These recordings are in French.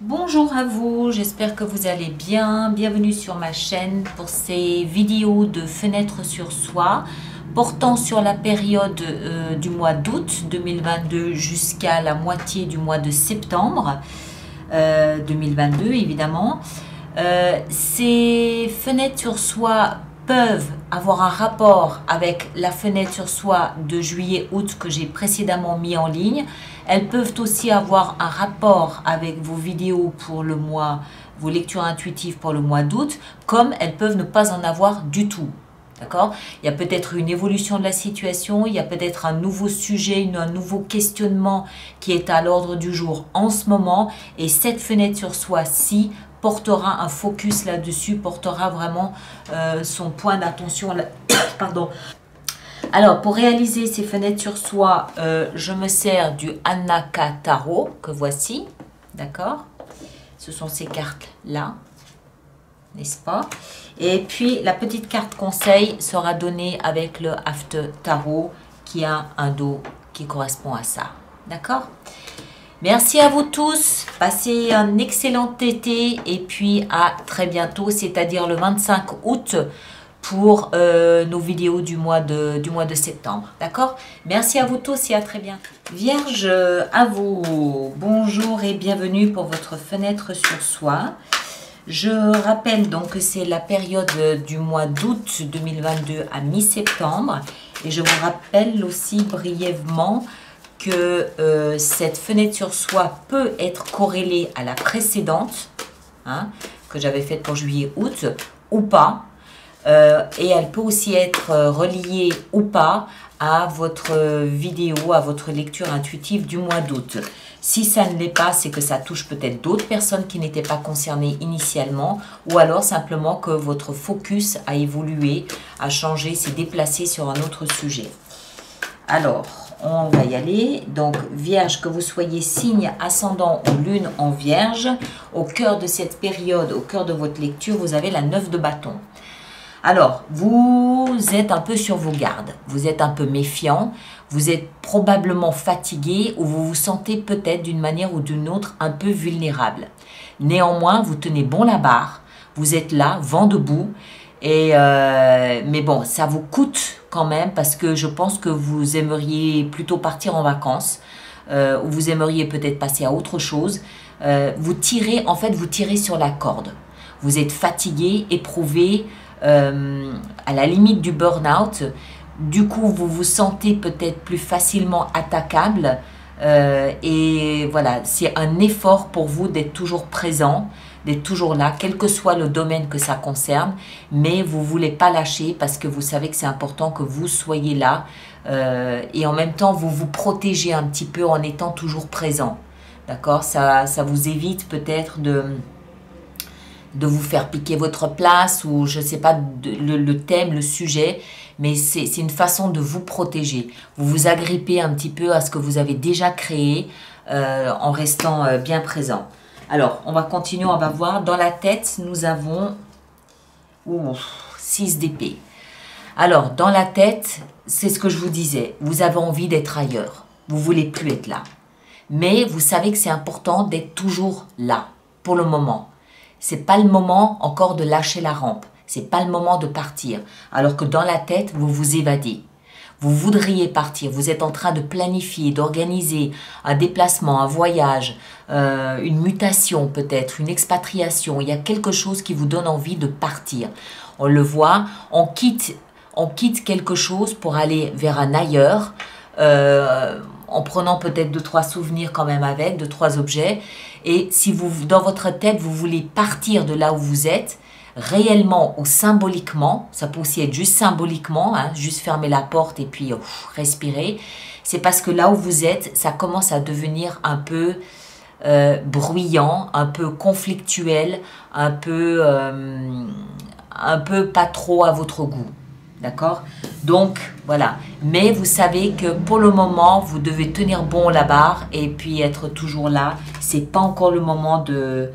Bonjour à vous, j'espère que vous allez bien. Bienvenue sur ma chaîne pour ces vidéos de fenêtre sur soi portant sur la période du mois d'août 2022 jusqu'à la moitié du mois de septembre 2022 évidemment. Ces fenêtres sur soi peuvent avoir un rapport avec la fenêtre sur soi de juillet-août que j'ai précédemment mis en ligne. Elles peuvent aussi avoir un rapport avec vos vidéos pour le mois, vos lectures intuitives pour le mois d'août, comme elles peuvent ne pas en avoir du tout. D'accord? Il y a peut-être une évolution de la situation, il y a peut-être un nouveau sujet, un nouveau questionnement qui est à l'ordre du jour en ce moment. Et cette fenêtre sur soi-ci portera un focus là-dessus, portera vraiment son point d'attention. Pardon. Alors, pour réaliser ces fenêtres sur soi, je me sers du Anaka Tarot, que voici. D'accord? Ce sont ces cartes-là, n'est-ce pas? Et puis, la petite carte conseil sera donnée avec le After Tarot, qui a un dos qui correspond à ça. D'accord? Merci à vous tous. Passez un excellent été et puis à très bientôt, c'est-à-dire le 25 août pour nos vidéos du mois de septembre. D'accord? Merci à vous tous et à très bientôt. Vierge, à vous. Bonjour et bienvenue pour votre fenêtre sur soi. Je rappelle donc que c'est la période du mois d'août 2022 à mi-septembre. Et je vous rappelle aussi brièvement que cette fenêtre sur soi peut être corrélée à la précédente, hein, que j'avais faite pour juillet-août, ou pas. Et elle peut aussi être reliée ou pas à votre vidéo, à votre lecture intuitive du mois d'août. Si ça ne l'est pas, c'est que ça touche peut-être d'autres personnes qui n'étaient pas concernées initialement, ou alors simplement que votre focus a évolué, a changé, s'est déplacé sur un autre sujet. Alors, on va y aller. Donc, Vierge, que vous soyez signe ascendant ou lune en Vierge, au cœur de cette période, au cœur de votre lecture, vous avez la 9 de bâton. Alors, vous êtes un peu sur vos gardes, vous êtes un peu méfiant, vous êtes probablement fatigué ou vous vous sentez peut-être d'une manière ou d'une autre un peu vulnérable. Néanmoins, vous tenez bon la barre, vous êtes là, vent debout, mais bon, ça vous coûte quand même parce que je pense que vous aimeriez plutôt partir en vacances ou vous aimeriez peut-être passer à autre chose. Vous tirez sur la corde. Vous êtes fatigué, éprouvé, à la limite du burn-out. Du coup, vous vous sentez peut-être plus facilement attaquable. Et voilà, c'est un effort pour vous d'être toujours présent, d'être toujours là, quel que soit le domaine que ça concerne. Mais vous ne voulez pas lâcher parce que vous savez que c'est important que vous soyez là. Et en même temps, vous vous protégez un petit peu en étant toujours présent. D'accord? Ça vous évite peut-être de vous faire piquer votre place ou je ne sais pas le thème, le sujet, mais c'est une façon de vous protéger. Vous vous agrippez un petit peu à ce que vous avez déjà créé en restant bien présent. Alors, on va continuer, on va voir. Dans la tête, nous avons 6 d'épée. Alors, dans la tête, c'est ce que je vous disais. Vous avez envie d'être ailleurs. Vous ne voulez plus être là. Mais vous savez que c'est important d'être toujours là, pour le moment. C'est pas le moment encore de lâcher la rampe. C'est pas le moment de partir. Alors que dans la tête, vous vous évadez. Vous voudriez partir. Vous êtes en train de planifier, d'organiser un déplacement, un voyage, une mutation peut-être, une expatriation. Il y a quelque chose qui vous donne envie de partir. On le voit, on quitte quelque chose pour aller vers un ailleurs, en prenant peut-être 2-3 souvenirs quand même avec, 2-3 objets. Et si vous, dans votre tête, vous voulez partir de là où vous êtes, réellement ou symboliquement, ça peut aussi être juste symboliquement, hein, juste fermer la porte et puis respirer, c'est parce que là où vous êtes, ça commence à devenir un peu bruyant, un peu conflictuel, un peu pas trop à votre goût. D'accord? Donc, voilà. Mais vous savez que pour le moment, vous devez tenir bon la barre et puis être toujours là. C'est pas encore le moment de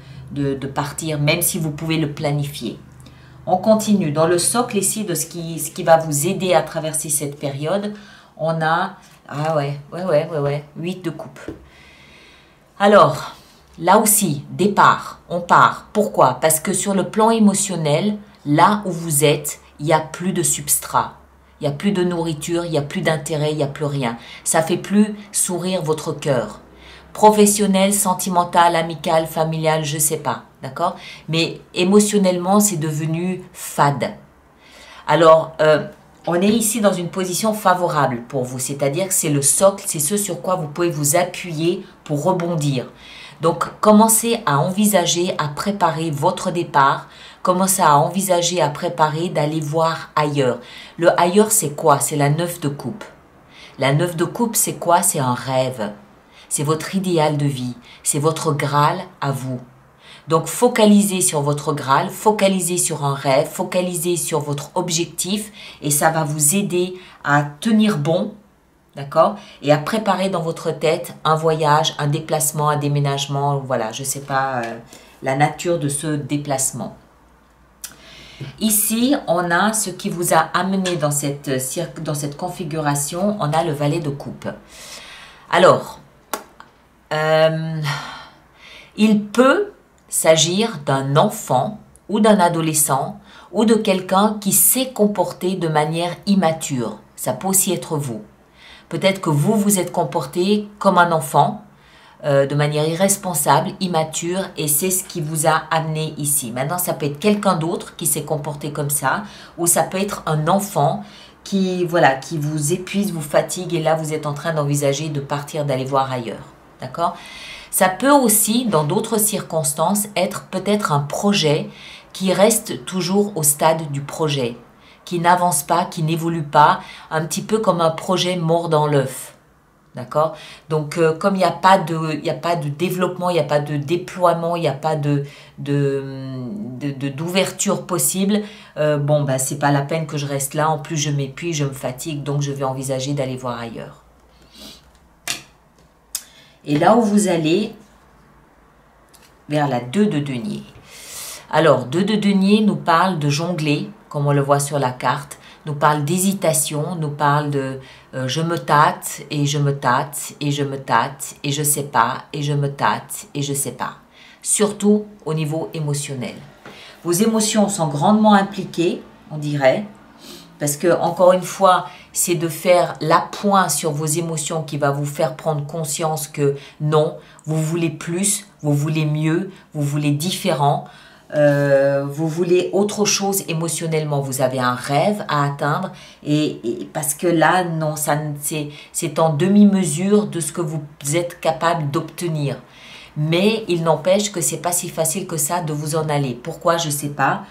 partir, même si vous pouvez le planifier. On continue. Dans le socle ici de ce qui va vous aider à traverser cette période, on a... Ah ouais. 8 de coupe. Alors, là aussi, départ, on part. Pourquoi? Parce que sur le plan émotionnel, là où vous êtes, il n'y a plus de substrat. Il n'y a plus de nourriture, il n'y a plus d'intérêt, il n'y a plus rien. Ça fait plus sourire votre cœur. Professionnel, sentimental, amical, familial, je sais pas, d'accord? Mais émotionnellement, c'est devenu fade. Alors, on est ici dans une position favorable pour vous, c'est-à-dire que c'est le socle, c'est ce sur quoi vous pouvez vous appuyer pour rebondir. Donc, commencez à envisager, à préparer votre départ, commencez à envisager, à préparer d'aller voir ailleurs. Le ailleurs, c'est quoi? C'est la 9 de coupe. La 9 de coupe, c'est quoi? C'est un rêve. C'est votre idéal de vie. C'est votre Graal à vous. Donc, focalisez sur votre Graal, focalisez sur un rêve, focalisez sur votre objectif et ça va vous aider à tenir bon, d'accord? Et à préparer dans votre tête un voyage, un déplacement, un déménagement, voilà, je ne sais pas la nature de ce déplacement. Ici, on a ce qui vous a amené dans cette configuration, on a le valet de coupe. Alors, il peut s'agir d'un enfant ou d'un adolescent ou de quelqu'un qui s'est comporté de manière immature. Ça peut aussi être vous. Peut-être que vous vous êtes comporté comme un enfant, de manière irresponsable, immature, et c'est ce qui vous a amené ici. Maintenant, ça peut être quelqu'un d'autre qui s'est comporté comme ça, ou ça peut être un enfant qui, voilà, qui vous épuise, vous fatigue, et là, vous êtes en train d'envisager de partir, d'aller voir ailleurs. D'accord ? Ça peut aussi, dans d'autres circonstances, être peut-être un projet qui reste toujours au stade du projet, qui n'avance pas, qui n'évolue pas, un petit peu comme un projet mort dans l'œuf. D'accord? Donc, comme il n'y a pas de développement, il n'y a pas de déploiement, il n'y a pas d'ouverture possible, bon, ben, c'est pas la peine que je reste là. En plus, je m'épuise, je me fatigue, donc je vais envisager d'aller voir ailleurs. Et là où vous allez, vers la 2 de denier. Alors, 2 de denier nous parle de jongler, comme on le voit sur la carte, nous parle d'hésitation, nous parle de je me tâte et je me tâte et je me tâte et je sais pas et je me tâte et je sais pas. Surtout au niveau émotionnel. Vos émotions sont grandement impliquées, on dirait, parce que encore une fois, c'est de faire l'appoint sur vos émotions qui va vous faire prendre conscience que non, vous voulez plus, vous voulez mieux, vous voulez différent. Vous voulez autre chose émotionnellement, vous avez un rêve à atteindre et parce que là, non, c'est en demi-mesure de ce que vous êtes capable d'obtenir. Mais il n'empêche que c'est pas si facile que ça de vous en aller. Pourquoi? Je sais pas.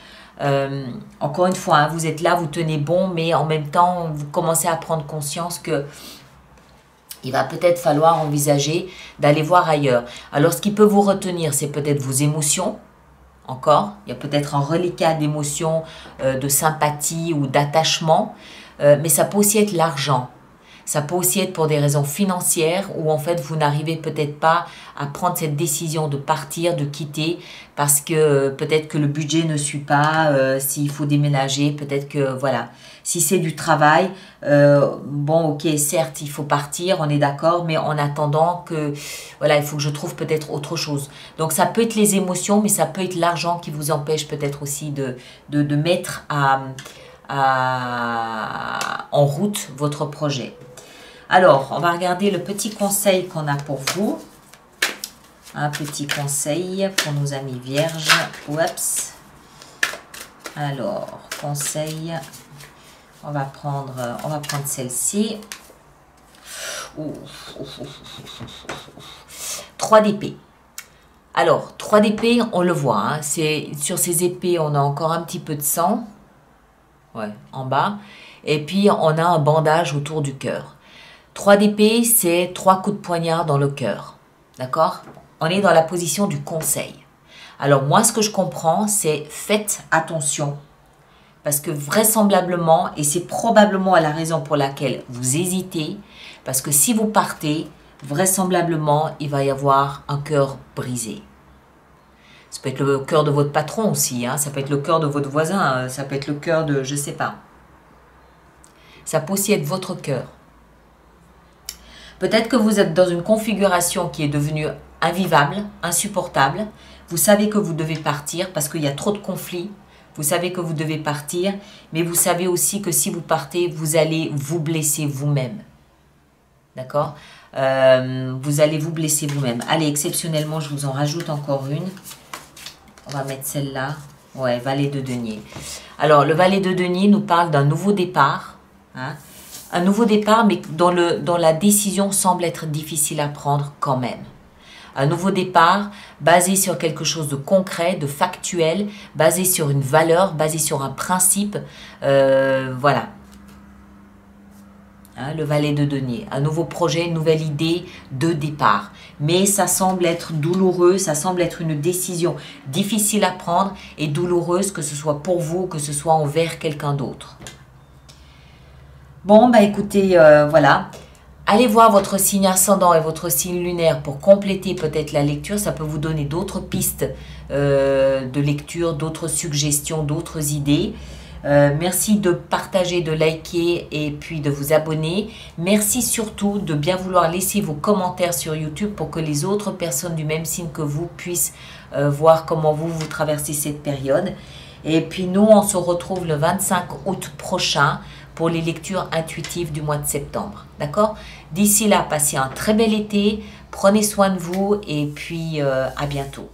Encore une fois, hein, vous êtes là, vous tenez bon, mais en même temps, vous commencez à prendre conscience que il va peut-être falloir envisager d'aller voir ailleurs. Alors, ce qui peut vous retenir, c'est peut-être vos émotions. Encore, il y a peut-être un reliquat d'émotions, de sympathie ou d'attachement, mais ça peut aussi être l'argent. Ça peut aussi être pour des raisons financières où en fait vous n'arrivez peut-être pas à prendre cette décision de partir, de quitter parce que peut-être que le budget ne suit pas, s'il faut déménager, peut-être que voilà. Si c'est du travail, bon ok certes il faut partir, on est d'accord, mais en attendant que voilà il faut que je trouve peut-être autre chose. Donc ça peut être les émotions, mais ça peut être l'argent qui vous empêche peut-être aussi de mettre en route votre projet. Alors, on va regarder le petit conseil qu'on a pour vous. Un petit conseil pour nos amis vierges. Oups. Alors, conseil. On va prendre celle-ci. 3 d'épée. Alors, 3 d'épée, on le voit. Hein, sur ces épées, on a encore un petit peu de sang. Ouais, en bas. Et puis, on a un bandage autour du cœur. 3 d'épée, c'est 3 coups de poignard dans le cœur. D'accord? On est dans la position du conseil. Alors moi, ce que je comprends, c'est faites attention. Parce que vraisemblablement, et c'est probablement la raison pour laquelle vous hésitez, parce que si vous partez, vraisemblablement, il va y avoir un cœur brisé. Ça peut être le cœur de votre patron aussi, hein, ça peut être le cœur de votre voisin, ça peut être le cœur de, je ne sais pas. Ça peut aussi être votre cœur. Peut-être que vous êtes dans une configuration qui est devenue invivable, insupportable. Vous savez que vous devez partir parce qu'il y a trop de conflits. Vous savez que vous devez partir, mais vous savez aussi que si vous partez, vous allez vous blesser vous-même. D'accord? Vous allez vous blesser vous-même. Allez, exceptionnellement, je vous en rajoute encore une. On va mettre celle-là. Ouais, valet de denier. Alors, le valet de denier nous parle d'un nouveau départ. Hein? Un nouveau départ, mais dont la décision semble être difficile à prendre quand même. Un nouveau départ basé sur quelque chose de concret, de factuel, basé sur une valeur, basé sur un principe. Voilà. Hein, le valet de denier. Un nouveau projet, une nouvelle idée de départ. Mais ça semble être douloureux, ça semble être une décision difficile à prendre et douloureuse, que ce soit pour vous, que ce soit envers quelqu'un d'autre. Bon, bah écoutez, voilà. Allez voir votre signe ascendant et votre signe lunaire pour compléter peut-être la lecture. Ça peut vous donner d'autres pistes de lecture, d'autres suggestions, d'autres idées. Merci de partager, de liker et puis de vous abonner. Merci surtout de bien vouloir laisser vos commentaires sur YouTube pour que les autres personnes du même signe que vous puissent voir comment vous traversez cette période. Et puis nous, on se retrouve le 25 août prochain pour les lectures intuitives du mois de septembre. D'accord? D'ici là, passez un très bel été, prenez soin de vous et puis à bientôt.